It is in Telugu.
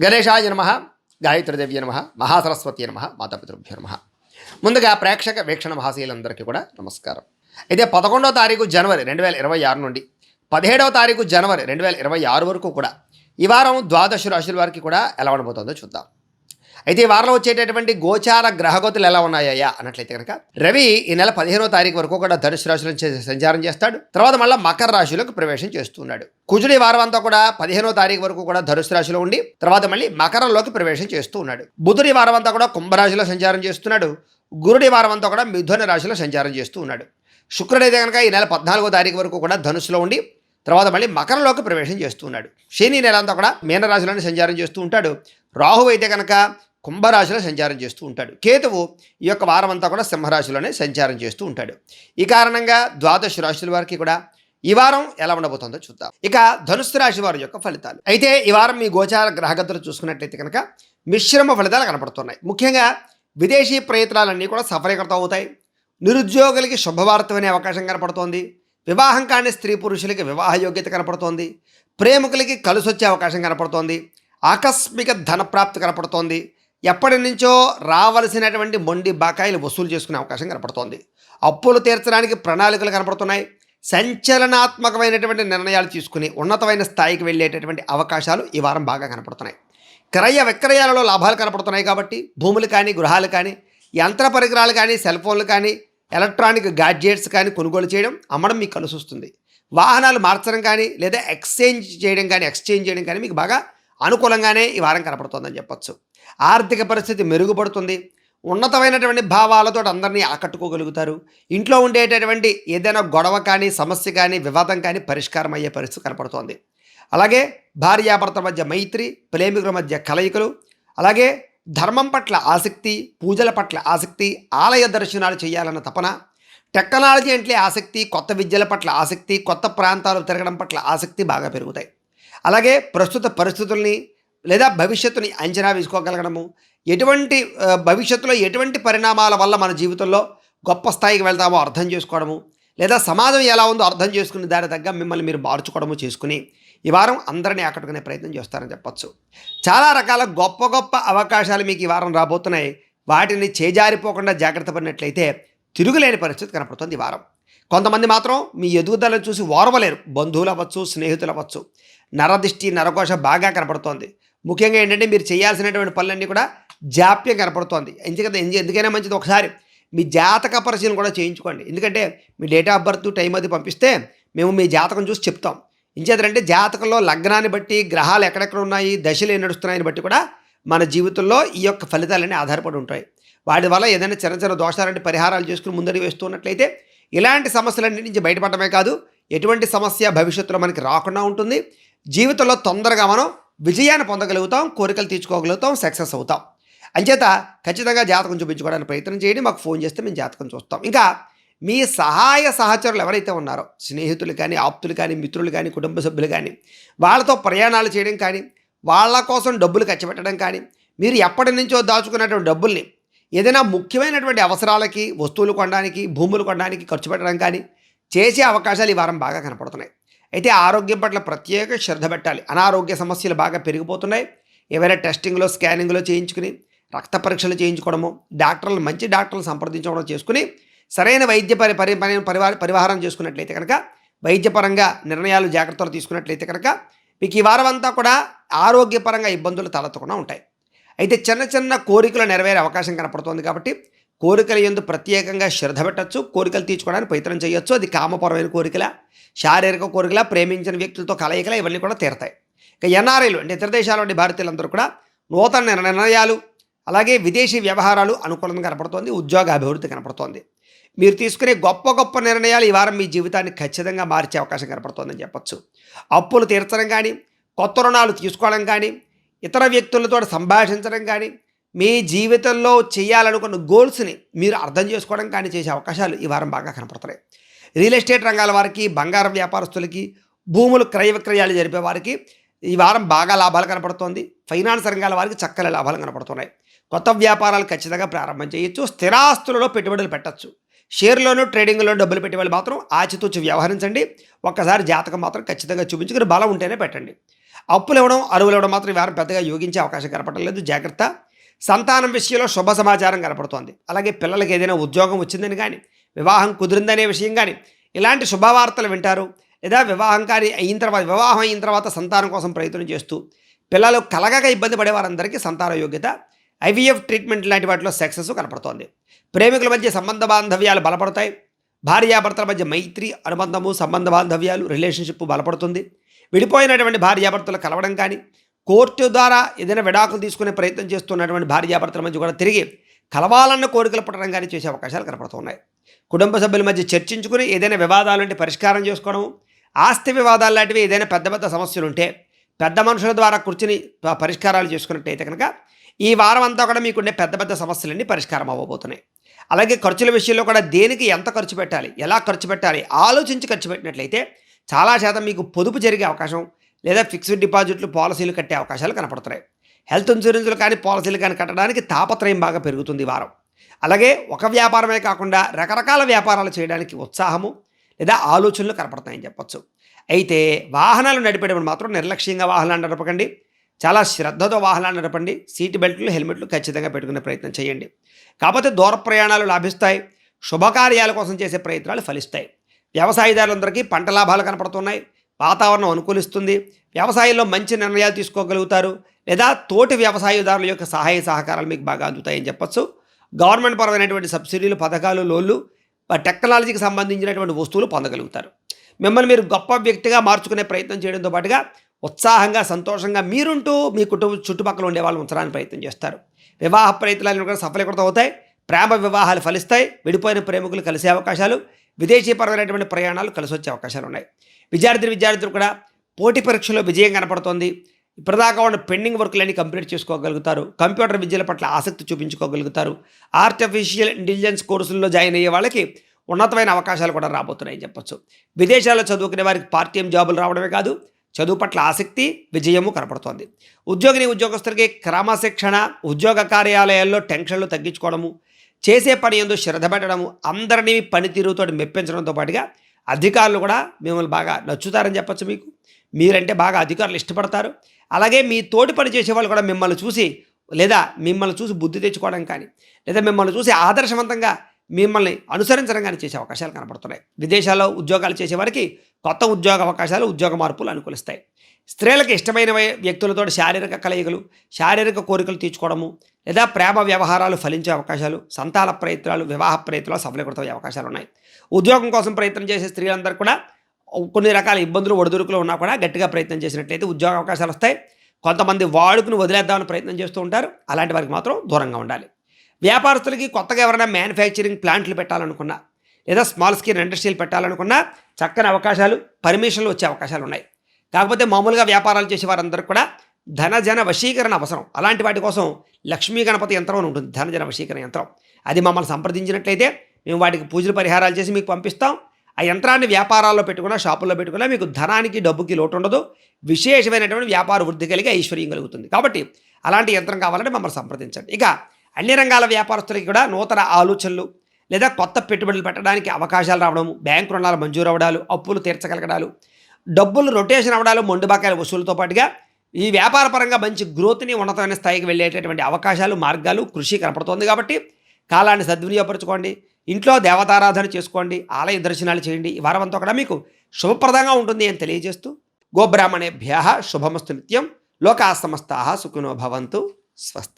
గణేశాయ నమః, గాయత్రీదేవ్య నమః, మహాసరస్వతి నమః, మాతాపితృభ్యో నమః. ముందుగా ప్రేక్షక వీక్షణ మహాశీలందరికీ కూడా నమస్కారం. అయితే 11వ తారీఖు జనవరి 2026 నుండి 17వ తారీఖు జనవరి 2026 వరకు కూడా ఈ వారం ద్వాదశ రాశుల వారికి కూడా ఎలా ఉండబోతుందో చూద్దాం. అయితే ఈ వారంలో వచ్చేటటువంటి గోచార గ్రహగతులు ఎలా ఉన్నాయా అన్నట్లయితే కనుక రవి ఈ నెల 15వ తారీఖు వరకు కూడా ధనుసు రాశిలో సంచారం చేస్తాడు. తర్వాత మళ్ళీ మకర రాశిలోకి ప్రవేశం చేస్తున్నాడు. కుజుడు ఈ వారం అంతా కూడా 15వ తారీఖు వరకు కూడా ధనుసు రాశిలో ఉండి తర్వాత మళ్ళీ మకరంలోకి ప్రవేశం చేస్తూ ఉన్నాడు. బుధుడు ఈ వారం అంతా కూడా కుంభరాశిలో సంచారం చేస్తున్నాడు. గురుడు ఈ వారం అంతా కూడా మిథున రాశిలో సంచారం చేస్తూ ఉన్నాడు. శుక్రుడు అయితే కనుక ఈ నెల 14వ తారీఖు వరకు కూడా ధనుసులో ఉండి తర్వాత మళ్ళీ మకరంలోకి ప్రవేశం చేస్తున్నాడు. శని నెల అంతా కూడా మీనరాశిలోనే సంచారం చేస్తూ ఉంటాడు. రాహువు అయితే కనుక కుంభరాశిలో సంచారం చేస్తూ ఉంటాడు. కేతువు ఈ యొక్క వారం అంతా కూడా సింహరాశిలోనే సంచారం చేస్తూ ఉంటాడు. ఈ కారణంగా ద్వాదశ రాశుల వారికి కూడా ఈ వారం ఎలా ఉండబోతుందో చూద్దాం. ఇక ధనుస్సు రాశి వారి యొక్క ఫలితాలు. అయితే ఈ వారం మీ గోచార గ్రహగతులు చూసుకున్నట్లయితే కనుక మిశ్రమ ఫలితాలు కనపడుతున్నాయి. ముఖ్యంగా విదేశీ ప్రయత్నాలన్నీ కూడా సఫలీకృతం అవుతాయి. నిరుద్యోగులకి శుభవార్త అనే అవకాశం కనపడుతోంది. వివాహం కాని స్త్రీ పురుషులకి వివాహ యోగ్యత కనపడుతోంది. ప్రేమికులకి కలిసొచ్చే అవకాశం కనపడుతోంది. ఆకస్మిక ధనప్రాప్తి కనపడుతోంది. ఎప్పటి నుంచో రావలసినటువంటి మొండి బకాయిలు వసూలు చేసుకునే అవకాశం కనపడుతోంది. అప్పులు తీర్చడానికి ప్రణాళికలు కనపడుతున్నాయి. సంచలనాత్మకమైనటువంటి నిర్ణయాలు తీసుకుని ఉన్నతమైన స్థాయికి వెళ్ళేటటువంటి అవకాశాలు ఈ వారం బాగా కనపడుతున్నాయి. క్రయ విక్రయాలలో లాభాలు కనపడుతున్నాయి కాబట్టి భూములు కానీ గృహాలు కానీ యంత్ర పరికరాలు కానీ సెల్ ఫోన్లు కానీ ఎలక్ట్రానిక్ గ్యాడ్జెట్స్ కానీ కొనుగోలు చేయడం అమ్మడం మీకు కలిసి వస్తుంది. వాహనాలు మార్చడం కానీ లేదా ఎక్స్చేంజ్ చేయడం కానీ మీకు బాగా అనుకూలంగానే ఈ వారం కనపడుతుందని చెప్పచ్చు. ఆర్థిక పరిస్థితి మెరుగుపడుతుంది. ఉన్నతమైనటువంటి భావాలతో అందరినీ ఆకట్టుకోగలుగుతారు. ఇంట్లో ఉండేటటువంటి ఏదైనా గొడవ కానీ సమస్య కానీ వివాదం కానీ పరిష్కారం అయ్యే పరిస్థితి కనపడుతోంది. అలాగే భార్యాభర్తల మధ్య మైత్రి, ప్రేమికుల మధ్య కలయికలు, అలాగే ధర్మం పట్ల ఆసక్తి, పూజల పట్ల ఆసక్తి, ఆలయ దర్శనాలు చేయాలన్న తపన, టెక్నాలజీ అంటే ఆసక్తి, కొత్త విద్యల పట్ల ఆసక్తి, కొత్త ప్రాంతాలు తిరగడం పట్ల ఆసక్తి బాగా పెరుగుతాయి. అలాగే ప్రస్తుత పరిస్థితుల్ని లేదా భవిష్యత్తుని అంచనా వేసుకోగలగడము, భవిష్యత్తులో ఎటువంటి పరిణామాల వల్ల మన జీవితంలో గొప్ప స్థాయికి వెళ్తామో అర్థం చేసుకోవడము, లేదా సమాజం ఎలా ఉందో అర్థం చేసుకుని దాని తగ్గ మిమ్మల్ని మీరు మార్చుకోవడము చేసుకుని ఈ వారం అందరినీ ఆకట్టుకునే ప్రయత్నం చేస్తారని చెప్పచ్చు. చాలా రకాల గొప్ప గొప్ప అవకాశాలు మీకు ఈ వారం రాబోతున్నాయి. వాటిని చేజారిపోకుండా జాగ్రత్త పడినట్లయితే తిరుగులేని పరిస్థితి కనపడుతుంది ఈ వారం. కొంతమంది మాత్రం మీ ఎదుగుదలను చూసి ఓర్వలేరు. బంధువులు అవ్వచ్చు, స్నేహితులు అవ్వచ్చు. నరదిష్టి, నరకోశ బాగా కనపడుతోంది. ముఖ్యంగా ఏంటంటే మీరు చేయాల్సినటువంటి పనులన్నీ కూడా జాప్యం కనపడుతోంది. ఎందుకైనా మంచిది ఒకసారి మీ జాతక పరిశీలన కూడా చేయించుకోండి. ఎందుకంటే మీ డేట్ ఆఫ్ బర్త్ టైం అది పంపిస్తే మేము మీ జాతకం చూసి చెప్తాం. ఇంచేతంటే జాతకంలో లగ్నాన్ని బట్టి, గ్రహాలు ఎక్కడెక్కడ ఉన్నాయి, దశలు ఏం నడుస్తున్నాయని బట్టి కూడా మన జీవితంలో ఈ యొక్క ఫలితాలన్నీ ఆధారపడి ఉంటాయి. వాటి వల్ల ఏదైనా చిన్న చిన్న దోషాలంటే పరిహారాలు చేసుకుని ముందడుగు వేస్తున్నట్లయితే ఇలాంటి సమస్యలన్నిటి నుంచి బయటపడమే కాదు, ఎటువంటి సమస్య భవిష్యత్తులో మనకి రాకుండా ఉంటుంది. జీవితంలో తొందరగా మనం విజయాన్ని పొందగలుగుతాం, కోరికలు తీర్చుకోగలుగుతాం, సక్సెస్ అవుతాం. అంచేత ఖచ్చితంగా జాతకం చూపించుకోవడానికి ప్రయత్నం చేయండి. మాకు ఫోన్ చేస్తే మేము జాతకం చూస్తాం. ఇంకా మీ సహాయ సహచరులు ఎవరైతే ఉన్నారో, స్నేహితులు కానీ, ఆప్తులు కానీ, మిత్రులు కానీ, కుటుంబ సభ్యులు కానీ, వాళ్ళతో ప్రయాణాలు చేయడం కానీ, వాళ్ళ కోసం డబ్బులు ఖర్చు పెట్టడం కానీ, మీరు ఎప్పటి నుంచో దాచుకున్నటువంటి డబ్బుల్ని ఏదైనా ముఖ్యమైనటువంటి అవసరాలకి, వస్తువులు కొనడానికి, భూములు కొనడానికి ఖర్చు పెట్టడం కానీ చేసే అవకాశాలు ఈ వారం బాగా కనపడుతున్నాయి. అయితే ఆరోగ్యం పట్ల ప్రత్యేక శ్రద్ధ పెట్టాలి. అనారోగ్య సమస్యలు బాగా పెరిగిపోతున్నాయి. ఏవైనా టెస్టింగ్లో, స్కానింగ్లో చేయించుకుని, రక్త పరీక్షలు చేయించుకోవడము, మంచి డాక్టర్లు సంప్రదించడం చేసుకుని సరైన వైద్య పరివారం చేసుకున్నట్లయితే కనుక, వైద్యపరంగా నిర్ణయాలు జాగ్రత్తలు తీసుకున్నట్లయితే కనుక మీకు ఈ వారం అంతా కూడా ఆరోగ్యపరంగా ఇబ్బందులు తలెత్తకుండా ఉంటాయి. అయితే చిన్న చిన్న కోరికలు నెరవేరే అవకాశం కనపడుతుంది కాబట్టి కోరికల యందు ప్రత్యేకంగా శ్రద్ధ పెట్టచ్చు. కోరికలు తీర్చుకోవడానికి ప్రయత్నం చేయొచ్చు. అది కామపరమైన కోరికల, శారీరక కోరికల, ప్రేమించిన వ్యక్తులతో కలయికల, ఇవన్నీ కూడా తీరతాయి. ఇక ఎన్ఆర్ఐలు అంటే ఇతర దేశాల్లోని భారతీయులందరూ కూడా నూతన నిర్ణయాలు, అలాగే విదేశీ వ్యవహారాలు అనుకూలంగా కనపడుతోంది. ఉద్యోగ అభివృద్ధి కనపడుతోంది. మీరు తీసుకునే గొప్ప గొప్ప నిర్ణయాలు ఈ వారం మీ జీవితాన్ని ఖచ్చితంగా మార్చే అవకాశం కనపడుతోందని చెప్పచ్చు. అప్పులు తీర్చడం కానీ, కొత్త రుణాలు తీసుకోవడం కానీ, ఇతర వ్యక్తులతో సంభాషించడం కానీ, మీ జీవితంలో చేయాలనుకున్న గోల్స్ని మీరు అర్థం చేసుకోవడం కానీ చేసే అవకాశాలు ఈ వారం బాగా కనపడుతున్నాయి. రియల్ ఎస్టేట్ రంగాల వారికి, బంగారం వ్యాపారస్తులకి, భూములు క్రయ విక్రయాలు జరిపే వారికి ఈ వారం బాగా లాభాలు కనపడుతోంది. ఫైనాన్స్ రంగాల వారికి చక్కని లాభాలు కనపడుతున్నాయి. కొత్త వ్యాపారాలు ఖచ్చితంగా ప్రారంభం చేయొచ్చు. స్థిరాస్తులలో పెట్టుబడులు పెట్టచ్చు. షేర్లోనూ, ట్రేడింగ్లో డబ్బులు పెట్టే వాళ్ళు మాత్రం ఆచితూచి వ్యవహరించండి. ఒక్కసారి జాతకం మాత్రం ఖచ్చితంగా చూపించుకుని బలం ఉంటేనే పెట్టండి. అప్పులు ఇవ్వడం, అరువులు ఇవ్వడం మాత్రం ఈ వారం పెద్దగా యోగించే అవకాశం కనపడడం లేదు. జాగ్రత్త. సంతానం విషయంలో శుభ సమాచారం కనపడుతోంది. అలాగే పిల్లలకి ఏదైనా ఉద్యోగం వచ్చిందని కానీ, వివాహం కుదిరిందనే విషయం కానీ, ఇలాంటి శుభవార్తలు వింటారు. లేదా వివాహం అయిన తర్వాత సంతానం కోసం ప్రయత్నం చేస్తూ పిల్లలు కలగక ఇబ్బంది పడే వారందరికీ సంతాన యోగ్యత, ఐవీఎఫ్ ట్రీట్మెంట్ లాంటి వాటిలో సక్సెస్ కనపడుతోంది. ప్రేమికుల మధ్య సంబంధ బాంధవ్యాలు బలపడతాయి. భార్యాభర్తల మధ్య మైత్రి, అనుబంధము, సంబంధ బాంధవ్యాలు, రిలేషన్షిప్ బలపడుతుంది. విడిపోయినటువంటి భార్యాభర్తలు కలవడం కానీ, కోర్టు ద్వారా ఏదైనా విడాకులు తీసుకునే ప్రయత్నం చేస్తున్నటువంటి భార్యాభర్తల మధ్య కూడా తిరిగి కలవాలన్న కోరికలు పుట్టడం కానీ చేసే అవకాశాలు కనపడుతున్నాయి. కుటుంబ సభ్యుల మధ్య చర్చించుకుని ఏదైనా వివాదాలుంటే పరిష్కారం చేసుకోవడం, ఆస్తి వివాదాలు లాంటివి ఏదైనా పెద్ద పెద్ద సమస్యలు ఉంటే పెద్ద మనుషుల ద్వారా కూర్చుని పరిష్కారాలు చేసుకున్నట్టయితే కనుక ఈ వారం అంతా కూడా మీకుండే పెద్ద పెద్ద సమస్యలన్నీ పరిష్కారం అవ్వబోతున్నాయి. అలాగే ఖర్చుల విషయంలో కూడా దేనికి ఎంత ఖర్చు పెట్టాలి, ఎలా ఖర్చు పెట్టాలి ఆలోచించి ఖర్చు పెట్టినట్లయితే చాలా శాతం మీకు పొదుపు జరిగే అవకాశం, లేదా ఫిక్స్డ్ డిపాజిట్లు, పాలసీలు కట్టే అవకాశాలు కనపడుతున్నాయి. హెల్త్ ఇన్సూరెన్స్లు కానీ పాలసీలు కానీ కట్టడానికి తాపత్రయం బాగా పెరుగుతుంది ఈ వారం. అలాగే ఒక వ్యాపారమే కాకుండా రకరకాల వ్యాపారాలు చేయడానికి ఉత్సాహము లేదా ఆలోచనలు కనపడతాయని చెప్పొచ్చు. అయితే వాహనాలు నడిపేటప్పుడు మాత్రం నిర్లక్ష్యంగా వాహనాలు నడపకండి. చాలా శ్రద్ధతో వాహనాలు నడపండి. సీట్ బెల్ట్లు, హెల్మెట్లు ఖచ్చితంగా పెట్టుకునే ప్రయత్నం చేయండి. కాకపోతే దూర ప్రయాణాలు లాభిస్తాయి. శుభకార్యాల కోసం చేసే ప్రయత్నాలు ఫలిస్తాయి. వ్యవసాయదారులందరికీ పంట లాభాలు కనపడుతున్నాయి. వాతావరణం అనుకూలిస్తుంది. వ్యవసాయంలో మంచి నిర్ణయాలు తీసుకోగలుగుతారు. లేదా తోటి వ్యవసాయదారుల యొక్క సహాయ సహకారాలు మీకు బాగా అందుతాయని చెప్పొచ్చు. గవర్నమెంట్ పరమైనటువంటి సబ్సిడీలు, పథకాలు, లోన్లు, టెక్నాలజీకి సంబంధించినటువంటి వస్తువులు పొందగలుగుతారు. మిమ్మల్ని మీరు గొప్ప వ్యక్తిగా మార్చుకునే ప్రయత్నం చేయడంతో పాటుగా ఉత్సాహంగా, సంతోషంగా మీరుంటూ మీ కుటుంబ చుట్టుపక్కల ఉండే వాళ్ళు ఉంచడానికి ప్రయత్నం చేస్తారు. వివాహ ప్రయత్నాలు కూడా సఫలీకృతం అవుతాయి. ప్రేమ వివాహాలు ఫలిస్తాయి. విడిపోయిన ప్రేమికులు కలిసే అవకాశాలు, విదేశీపరమైనటువంటి ప్రయాణాలు కలిసి వచ్చే అవకాశాలు ఉన్నాయి. విద్యార్థులు కూడా పోటీ పరీక్షలో విజయం కనపడుతోంది. ఇప్పటిదాకా ఉన్న పెండింగ్ వర్క్లన్నీ కంప్లీట్ చేసుకోగలుగుతారు. కంప్యూటర్ విద్యల పట్ల ఆసక్తి చూపించుకోగలుగుతారు. ఆర్టిఫిషియల్ ఇంటెలిజెన్స్ కోర్సుల్లో జాయిన్ అయ్యే వాళ్ళకి ఉన్నతమైన అవకాశాలు కూడా రాబోతున్నాయని చెప్పొచ్చు. విదేశాల్లో చదువుకునే వారికి పార్ట్ టైం జాబులు రావడమే కాదు, చదువు పట్ల ఆసక్తి, విజయము కనపడుతోంది. ఉద్యోగస్తులకి క్రమశిక్షణ, ఉద్యోగ కార్యాలయాల్లో టెన్షన్లు తగ్గించుకోవడము, చేసే పని యందు శ్రద్ధ పెట్టడము, అందరినీ పనితీరుతో మెప్పించడంతో పాటుగా అధికారులు కూడా మిమ్మల్ని బాగా నచ్చుతారని చెప్పొచ్చు. మీరంటే బాగా అధికారులు ఇష్టపడతారు. అలాగే మీ తోటి పని చేసేవాళ్ళు కూడా మిమ్మల్ని చూసి బుద్ధి తెచ్చుకోవడం కానీ, లేదా మిమ్మల్ని చూసి ఆదర్శవంతంగా మిమ్మల్ని అనుసరించడం కానీ చేసే అవకాశాలు కనపడుతున్నాయి. విదేశాల్లో ఉద్యోగాలు చేసేవారికి కొత్త ఉద్యోగ అవకాశాలు, ఉద్యోగ మార్పులు అనుకూలిస్తాయి. స్త్రీలకు ఇష్టమైన వ్యక్తులతో శారీరక కలయికలు, శారీరక కోరికలు తీర్చుకోవడము, లేదా ప్రేమ వ్యవహారాలు ఫలించే అవకాశాలు, సంతాన ప్రయత్నాలు, వివాహ ప్రయత్నాలు సఫలీకృతమయ్యే అవకాశాలు ఉన్నాయి. ఉద్యోగం కోసం ప్రయత్నం చేసే స్త్రీలందరూ కూడా కొన్ని రకాల ఇబ్బందులు, ఒడిదుడుకులు ఉన్నా కూడా గట్టిగా ప్రయత్నం చేసినట్లయితే ఉద్యోగ అవకాశాలు వస్తాయి. కొంతమంది వాడుకుని వదిలేద్దామని ప్రయత్నం చేస్తూ ఉంటారు. అలాంటి వారికి మాత్రం దూరంగా ఉండాలి. వ్యాపారస్తులకి కొత్తగా ఎవరైనా మ్యానుఫ్యాక్చరింగ్ ప్లాంట్లు పెట్టాలనుకున్నా, లేదా స్మాల్ స్కేల్ ఇండస్ట్రీలు పెట్టాలనుకున్నా చక్కని అవకాశాలు, పర్మిషన్లు వచ్చే అవకాశాలు ఉన్నాయి. కాకపోతే మామూలుగా వ్యాపారాలు చేసే వారందరూ కూడా ధనజన వశీకరణ అవసరం. అలాంటి వాటి కోసం లక్ష్మీ గణపతి యంత్రం అని ఉంటుంది, ధనజన వశీకరణ యంత్రం. అది మమ్మల్ని సంప్రదించినట్లయితే మేము వాటికి పూజలు, పరిహారాలు చేసి మీకు పంపిస్తాం. ఆ యంత్రాన్ని వ్యాపారాల్లో పెట్టుకున్నా, షాపుల్లో పెట్టుకున్నా మీకు ధనానికి, డబ్బుకి లోటు ఉండదు. విశేషమైనటువంటి వ్యాపార వృద్ధి కలిగి ఐశ్వర్యం కలుగుతుంది. కాబట్టి అలాంటి యంత్రం కావాలంటే మమ్మల్ని సంప్రదించండి. ఇక అన్ని రంగాల వ్యాపారస్తులకి కూడా నూతన ఆలోచనలు లేదా కొత్త పెట్టుబడులు పెట్టడానికి అవకాశాలు రావడము, బ్యాంకు రుణాలు మంజూరు అవ్వడాలు, అప్పులు తీర్చగలగడాలు, డబ్బులు రొటేషన్ అవ్వడాలు, మొండి బకాయిల వసూలుతో పాటుగా ఈ వ్యాపార పరంగా మంచి గ్రోత్ని, ఉన్నతమైన స్థాయికి వెళ్ళేటటువంటి అవకాశాలు, మార్గాలు, కృషి కనపడుతోంది. కాబట్టి కాలాన్ని సద్వినియోగపరచుకోండి. ఇంట్లో దేవతారాధన చేసుకోండి, ఆలయ దర్శనాలు చేయండి. ఈ వారం అంతా కూడా మీకు శుభప్రదంగా ఉంటుంది అని తెలియజేస్తూ, గోబ్రాహ్మణేభ్యః శుభమస్తు నిత్యం. లోకా సమస్తాః సుఖినో భవంతు. స్వస్తి.